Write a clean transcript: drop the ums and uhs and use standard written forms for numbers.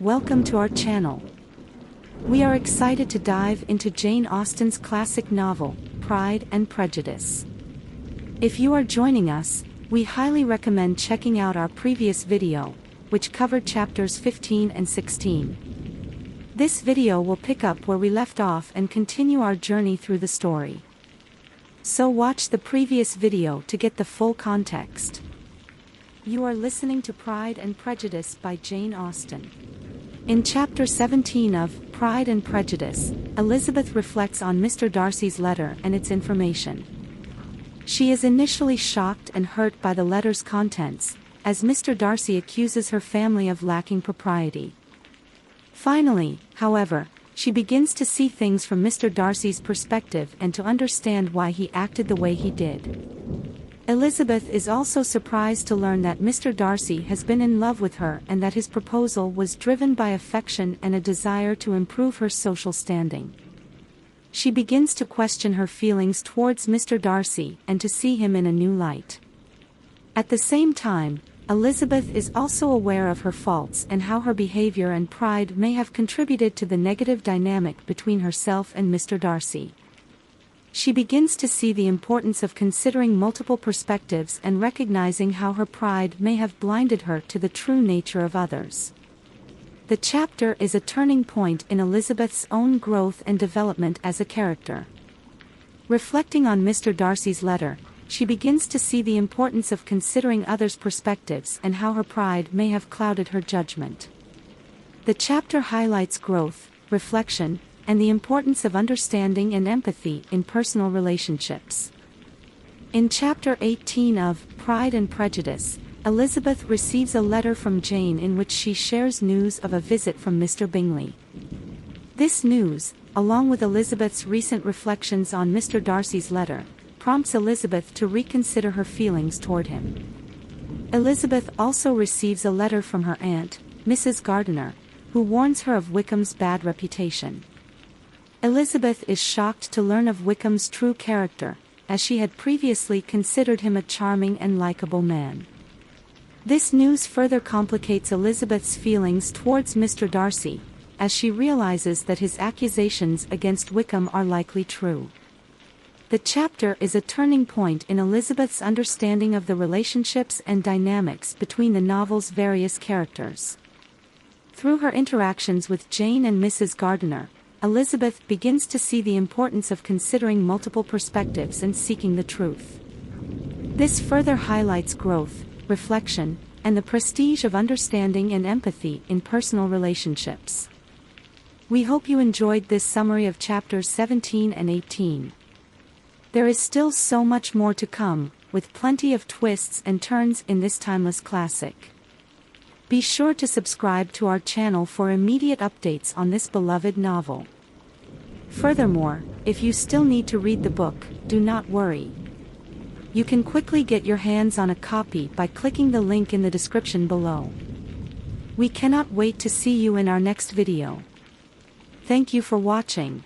Welcome to our channel. We are excited to dive into Jane Austen's classic novel, Pride and Prejudice. If you are joining us, we highly recommend checking out our previous video, which covered chapters 15 and 16. This video will pick up where we left off and continue our journey through the story. So watch the previous video to get the full context. You are listening to Pride and Prejudice by Jane Austen. In chapter 17 of Pride and Prejudice, Elizabeth reflects on Mr. Darcy's letter and its information. She is initially shocked and hurt by the letter's contents, as Mr. Darcy accuses her family of lacking propriety. Finally, however, she begins to see things from Mr. Darcy's perspective and to understand why he acted the way he did. Elizabeth is also surprised to learn that Mr. Darcy has been in love with her and that his proposal was driven by affection and a desire to improve her social standing. She begins to question her feelings towards Mr. Darcy and to see him in a new light. At the same time, Elizabeth is also aware of her faults and how her behavior and pride may have contributed to the negative dynamic between herself and Mr. Darcy. She begins to see the importance of considering multiple perspectives and recognizing how her pride may have blinded her to the true nature of others. The chapter is a turning point in Elizabeth's own growth and development as a character. Reflecting on Mr. Darcy's letter, she begins to see the importance of considering others' perspectives and how her pride may have clouded her judgment. The chapter highlights growth, reflection, and the importance of understanding and empathy in personal relationships. In chapter 18 of Pride and Prejudice, Elizabeth receives a letter from Jane in which she shares news of a visit from Mr. Bingley. This news, along with Elizabeth's recent reflections on Mr. Darcy's letter, prompts Elizabeth to reconsider her feelings toward him. Elizabeth also receives a letter from her aunt, Mrs. Gardiner, who warns her of Wickham's bad reputation. Elizabeth is shocked to learn of Wickham's true character, as she had previously considered him a charming and likable man. This news further complicates Elizabeth's feelings towards Mr. Darcy, as she realizes that his accusations against Wickham are likely true. The chapter is a turning point in Elizabeth's understanding of the relationships and dynamics between the novel's various characters. Through her interactions with Jane and Mrs. Gardiner, Elizabeth begins to see the importance of considering multiple perspectives and seeking the truth. This further highlights growth, reflection, and the prestige of understanding and empathy in personal relationships. We hope you enjoyed this summary of chapters 17 and 18. There is still so much more to come, with plenty of twists and turns in this timeless classic. Be sure to subscribe to our channel for immediate updates on this beloved novel. Furthermore, if you still need to read the book, do not worry. You can quickly get your hands on a copy by clicking the link in the description below. We cannot wait to see you in our next video. Thank you for watching.